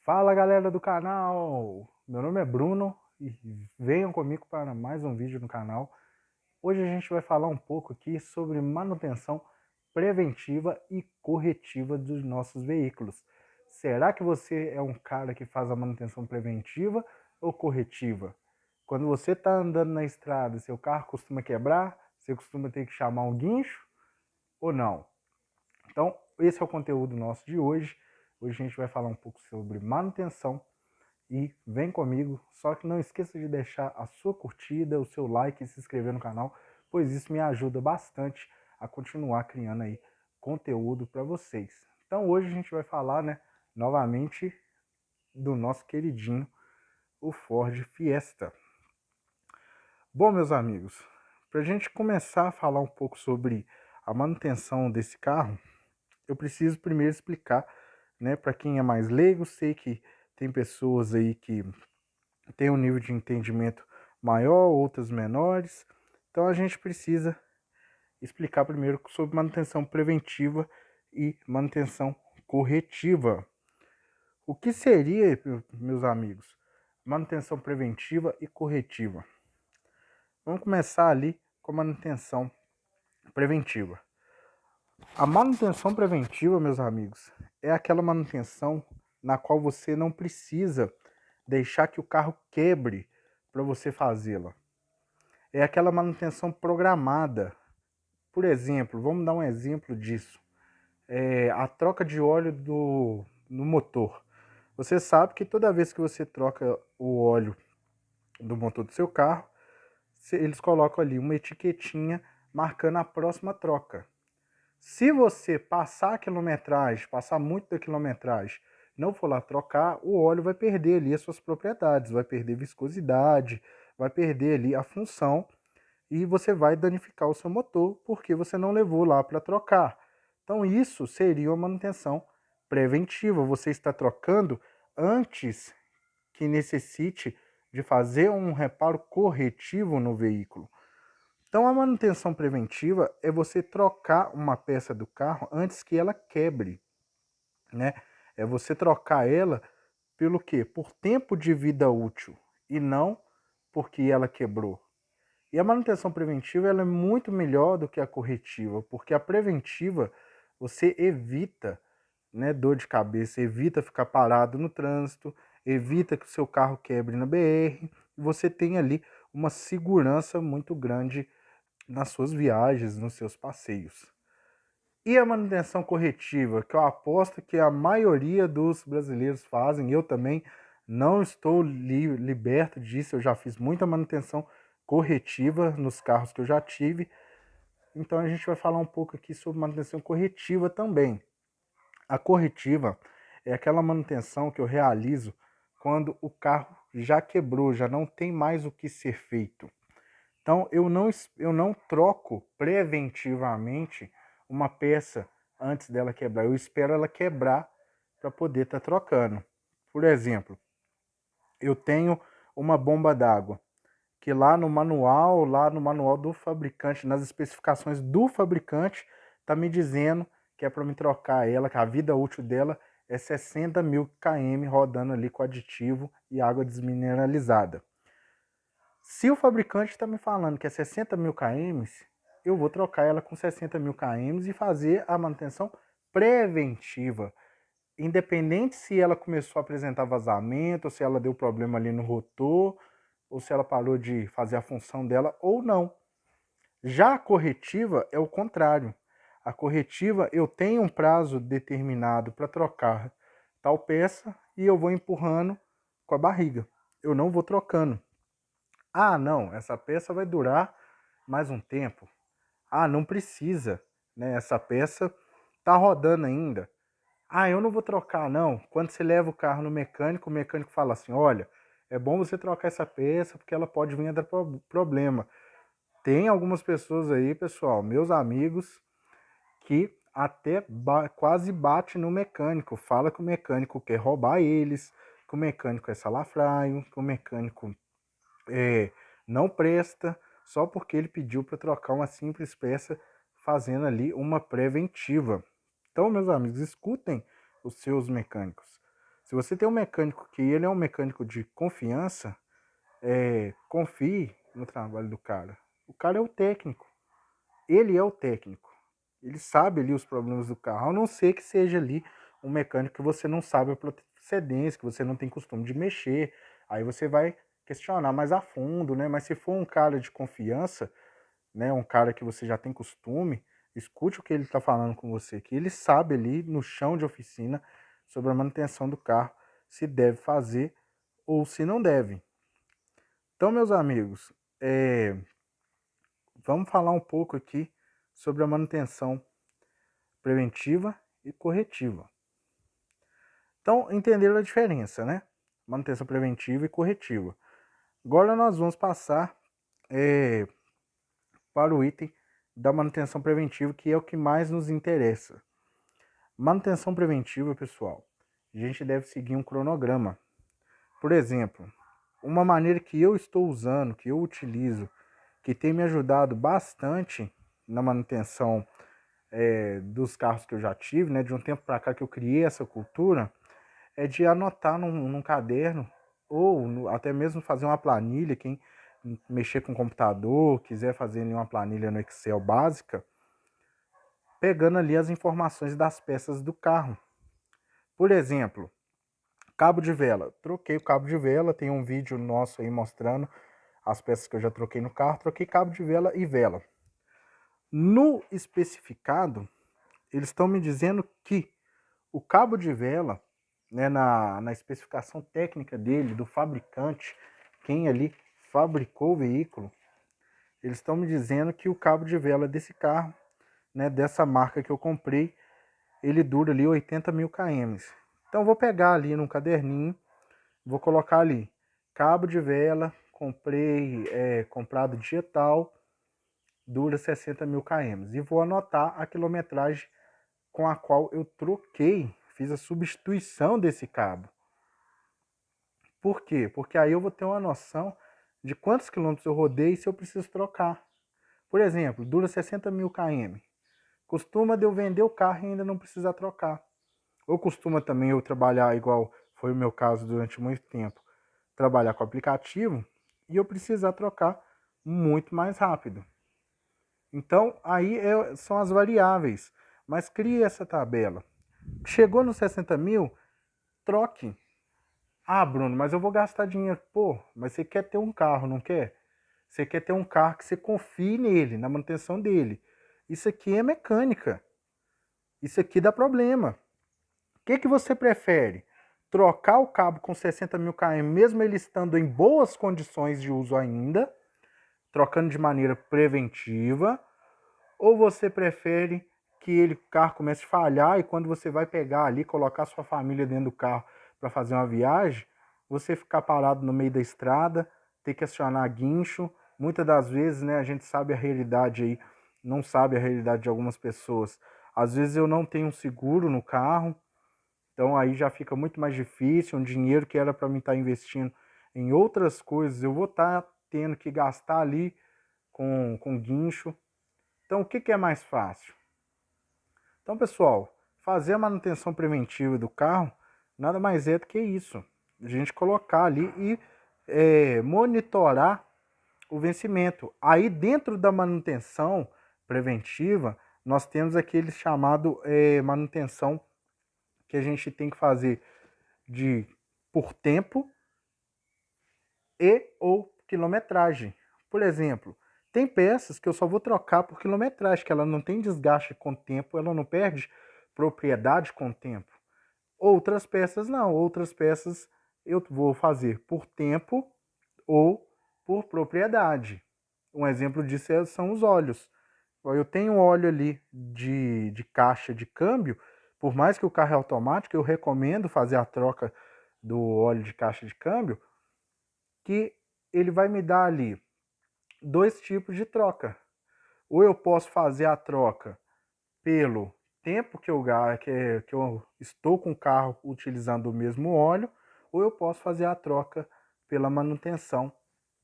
Fala galera do canal, meu nome é Bruno e venham comigo para mais um vídeo no canal. Hoje a gente vai falar um pouco aqui sobre manutenção preventiva e corretiva dos nossos veículos. Será que você é um cara que faz a manutenção preventiva ou corretiva? Quando você está andando na estrada, seu carro costuma quebrar, você costuma ter que chamar um guincho ou não? Então, esse é o conteúdo nosso de hoje. Hoje a gente vai falar um pouco sobre manutenção e vem comigo. Só que não esqueça de deixar a sua curtida, o seu like e se inscrever no canal, pois isso me ajuda bastante a continuar criando aí conteúdo para vocês. Então hoje a gente vai falar, né, novamente do nosso queridinho, o Ford Fiesta. Bom, meus amigos, para a gente começar a falar um pouco sobre a manutenção desse carro, eu preciso primeiro explicar, né, para quem é mais leigo. Sei que tem pessoas aí que tem um nível de entendimento maior, outras menores. Então a gente precisa explicar primeiro sobre manutenção preventiva e manutenção corretiva. O que seria, meus amigos, manutenção preventiva e corretiva? Vamos começar ali com a manutenção preventiva. A manutenção preventiva, meus amigos, é aquela manutenção na qual você não precisa deixar que o carro quebre para você fazê-la. É aquela manutenção programada. Por exemplo, vamos dar um exemplo disso. A troca de óleo no motor. Você sabe que toda vez que você troca o óleo do motor do seu carro, eles colocam ali uma etiquetinha marcando a próxima troca. Se você passar a quilometragem, passar muito da quilometragem, não for lá trocar, o óleo vai perder ali as suas propriedades, vai perder viscosidade, vai perder ali a função e você vai danificar o seu motor porque você não levou lá para trocar. Então isso seria uma manutenção preventiva. Você está trocando antes que necessite de fazer um reparo corretivo no veículo. Então a manutenção preventiva é você trocar uma peça do carro antes que ela quebre, né? É você trocar ela pelo quê? Por tempo de vida útil e não porque ela quebrou. E a manutenção preventiva ela é muito melhor do que a corretiva, porque a preventiva você evita, né, dor de cabeça, evita ficar parado no trânsito, evita que o seu carro quebre na BR, e você tem ali uma segurança muito grande nas suas viagens, nos seus passeios. E a manutenção corretiva, que eu aposto que a maioria dos brasileiros fazem, eu também não estou liberto disso, eu já fiz muita manutenção corretiva nos carros que eu já tive. Então a gente vai falar um pouco aqui sobre manutenção corretiva também. A corretiva é aquela manutenção que eu realizo quando o carro já quebrou, já não tem mais o que ser feito. Então eu não troco preventivamente uma peça antes dela quebrar. Eu espero ela quebrar para poder estar trocando. Por exemplo, eu tenho uma bomba d'água que lá no manual do fabricante, nas especificações do fabricante, tá me dizendo que é para me trocar ela, que a vida útil dela é 60 mil km rodando ali com aditivo e água desmineralizada. Se o fabricante está me falando que é 60 mil km, eu vou trocar ela com 60 mil km e fazer a manutenção preventiva. Independente se ela começou a apresentar vazamento, ou se ela deu problema ali no rotor, ou se ela parou de fazer a função dela ou não. Já a corretiva é o contrário. A corretiva eu tenho um prazo determinado para trocar tal peça e eu vou empurrando com a barriga. Eu não vou trocando. Ah, não, essa peça vai durar mais um tempo. Ah, não precisa, né? Essa peça tá rodando ainda. Ah, eu não vou trocar, não. Quando você leva o carro no mecânico, o mecânico fala assim: olha, é bom você trocar essa peça porque ela pode vir a dar problema. Tem algumas pessoas aí, pessoal, meus amigos, que até quase bate no mecânico. Fala que o mecânico quer roubar eles, que o mecânico é salafrário, que o mecânico não presta, só porque ele pediu para trocar uma simples peça, fazendo ali uma preventiva. Então, meus amigos, escutem os seus mecânicos. Se você tem um mecânico que ele é um mecânico de confiança, confie no trabalho do cara. O cara é o técnico. Ele é o técnico. Ele sabe ali os problemas do carro, a não ser que seja ali um mecânico que você não sabe a procedência, que você não tem costume de mexer. Aí você vai questionar mais a fundo, né? Mas se for um cara de confiança, né, um cara que você já tem costume, escute o que ele está falando com você, que ele sabe ali no chão de oficina sobre a manutenção do carro, se deve fazer ou se não deve. Então, meus amigos, vamos falar um pouco aqui sobre a manutenção preventiva e corretiva. Então, entenderam a diferença, né? Manutenção preventiva e corretiva. Agora nós vamos passar para o item da manutenção preventiva, que é o que mais nos interessa. Manutenção preventiva, pessoal, a gente deve seguir um cronograma. Por exemplo, uma maneira que eu estou usando, que eu utilizo, que tem me ajudado bastante na manutenção dos carros que eu já tive, né, de um tempo para cá que eu criei essa cultura, é de anotar num caderno ou até mesmo fazer uma planilha. Quem mexer com computador, quiser fazer uma planilha no Excel básica, pegando ali as informações das peças do carro. Por exemplo, cabo de vela. Troquei o cabo de vela, tem um vídeo nosso aí mostrando as peças que eu já troquei no carro. Troquei cabo de vela e vela. No especificado, eles estão me dizendo que o cabo de vela, né, na especificação técnica dele, do fabricante, quem ali fabricou o veículo, eles estão me dizendo que o cabo de vela desse carro, né, dessa marca que eu comprei, ele dura ali 80 mil km. Então vou pegar ali num caderninho, vou colocar ali, cabo de vela, comprei, comprado dia tal, dura 60 mil km. E vou anotar a quilometragem com a qual eu troquei, fiz a substituição desse cabo. Por quê? Porque aí eu vou ter uma noção de quantos quilômetros eu rodei e se eu preciso trocar. Por exemplo, dura 60 mil km. Costuma de eu vender o carro e ainda não precisar trocar. Ou costuma também eu trabalhar igual foi o meu caso durante muito tempo, trabalhar com aplicativo e eu precisar trocar muito mais rápido. Então, aí são as variáveis. Mas crie essa tabela. Chegou nos 60 mil, troque. Ah, Bruno, mas eu vou gastar dinheiro. Pô, mas você quer ter um carro, não quer? Você quer ter um carro que você confie nele, na manutenção dele. Isso aqui é mecânica. Isso aqui dá problema. O que você prefere? Trocar o cabo com 60 mil km, mesmo ele estando em boas condições de uso ainda, trocando de maneira preventiva, ou você prefere que o carro comece a falhar e quando você vai pegar ali, colocar sua família dentro do carro para fazer uma viagem, você ficar parado no meio da estrada, ter que acionar guincho. Muitas das vezes, né, a gente sabe a realidade aí, não sabe a realidade de algumas pessoas. Às vezes eu não tenho um seguro no carro, então aí já fica muito mais difícil, um dinheiro que era para mim estar investindo em outras coisas, eu vou estar tendo que gastar ali com guincho. Então o que é mais fácil? Então, pessoal, fazer a manutenção preventiva do carro nada mais é do que isso. A gente colocar ali e monitorar o vencimento. Aí dentro da manutenção preventiva, nós temos aquele chamado manutenção que a gente tem que fazer por tempo e ou quilometragem. Por exemplo, tem peças que eu só vou trocar por quilometragem, que ela não tem desgaste com o tempo, ela não perde propriedade com o tempo. Outras peças não, outras peças eu vou fazer por tempo ou por propriedade. Um exemplo disso são os óleos. Eu tenho óleo ali de caixa de câmbio, por mais que o carro é automático, eu recomendo fazer a troca do óleo de caixa de câmbio, que ele vai me dar ali dois tipos de troca. Ou eu posso fazer a troca pelo tempo que eu estou com o carro utilizando o mesmo óleo, ou eu posso fazer a troca pela manutenção,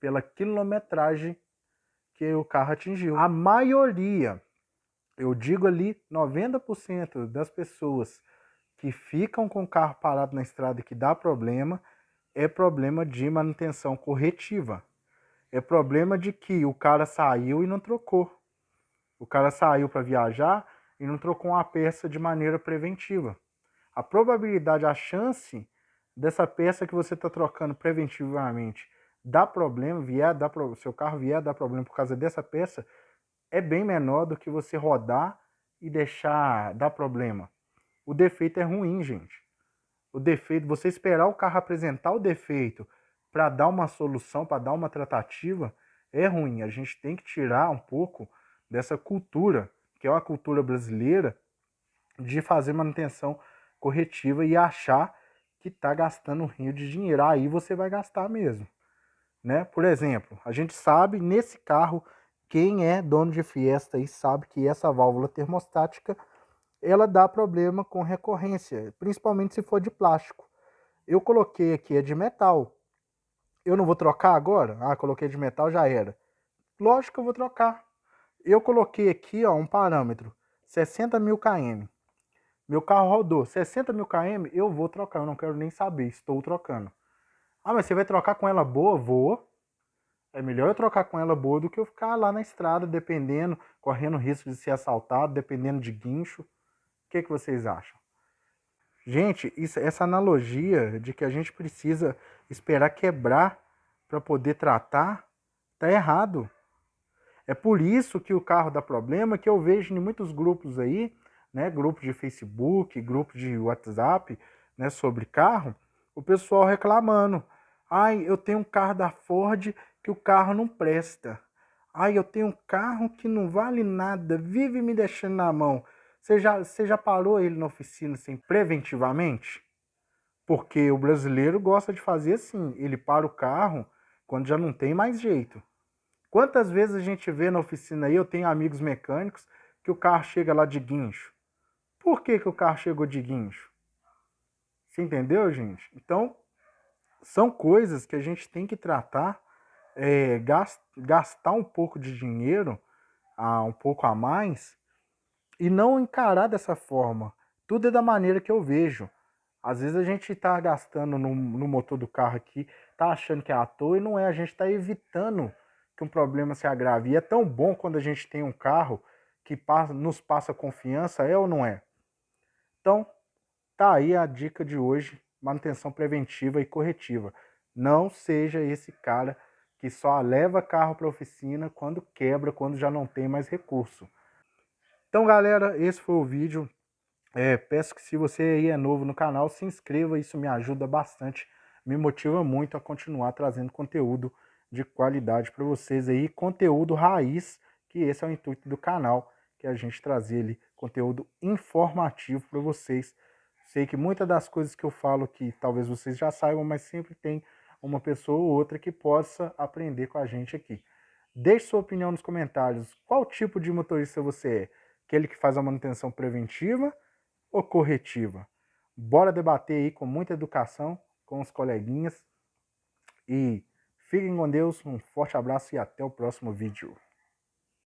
pela quilometragem que o carro atingiu. A maioria, eu digo ali 90% das pessoas que ficam com o carro parado na estrada e que dá problema, é problema de manutenção corretiva. É problema de que o cara saiu e não trocou. O cara saiu para viajar e não trocou uma peça de maneira preventiva. A probabilidade, a chance dessa peça que você está trocando preventivamente dar problema, seu carro vier a dar problema por causa dessa peça, é bem menor do que você rodar e deixar dar problema. O defeito é ruim, gente. O defeito, você esperar o carro apresentar o defeito para dar uma solução, para dar uma tratativa, é ruim. A gente tem que tirar um pouco dessa cultura, que é uma cultura brasileira, de fazer manutenção corretiva e achar que está gastando um rio de dinheiro. Aí você vai gastar mesmo, né? Por exemplo, a gente sabe nesse carro, quem é dono de Fiesta e sabe que essa válvula termostática ela dá problema com recorrência, principalmente se for de plástico. Eu coloquei aqui, é de metal. Eu não vou trocar agora? Ah, coloquei de metal, já era. Lógico que eu vou trocar. Eu coloquei aqui ó, um parâmetro, 60 mil km. Meu carro rodou 60 mil km, eu vou trocar, eu não quero nem saber, estou trocando. Ah, mas você vai trocar com ela boa? Vou. É melhor eu trocar com ela boa do que eu ficar lá na estrada, dependendo, correndo risco de ser assaltado, dependendo de guincho. O que vocês acham? Gente, essa analogia de que a gente precisa esperar quebrar para poder tratar, tá errado. É por isso que o carro dá problema, que eu vejo em muitos grupos aí, né, grupos de Facebook, grupos de WhatsApp, né, sobre carro, o pessoal reclamando. Ai, eu tenho um carro da Ford que o carro não presta. Ai, eu tenho um carro que não vale nada, vive me deixando na mão. Você já parou ele na oficina assim, preventivamente? Porque o brasileiro gosta de fazer assim, ele para o carro quando já não tem mais jeito. Quantas vezes a gente vê na oficina aí, eu tenho amigos mecânicos, que o carro chega lá de guincho. Por que o carro chegou de guincho? Você entendeu, gente? Então, são coisas que a gente tem que tratar, gastar um pouco de dinheiro, um pouco a mais, e não encarar dessa forma. Tudo é da maneira que eu vejo. Às vezes a gente está gastando no motor do carro aqui, tá achando que é à toa e não é. A gente está evitando que um problema se agrave. E é tão bom quando a gente tem um carro que nos passa confiança, é ou não é? Então, tá aí a dica de hoje, manutenção preventiva e corretiva. Não seja esse cara que só leva carro para a oficina quando quebra, quando já não tem mais recurso. Então, galera, esse foi o vídeo. Peço que se você aí é novo no canal, se inscreva, isso me ajuda bastante, me motiva muito a continuar trazendo conteúdo de qualidade para vocês aí, conteúdo raiz, que esse é o intuito do canal, que é a gente trazer ali conteúdo informativo para vocês. Sei que muitas das coisas que eu falo aqui, talvez vocês já saibam, mas sempre tem uma pessoa ou outra que possa aprender com a gente aqui. Deixe sua opinião nos comentários, qual tipo de motorista você é? Aquele que faz a manutenção preventiva ou corretiva? Bora debater aí com muita educação com os coleguinhas e fiquem com Deus, um forte abraço e até o próximo vídeo.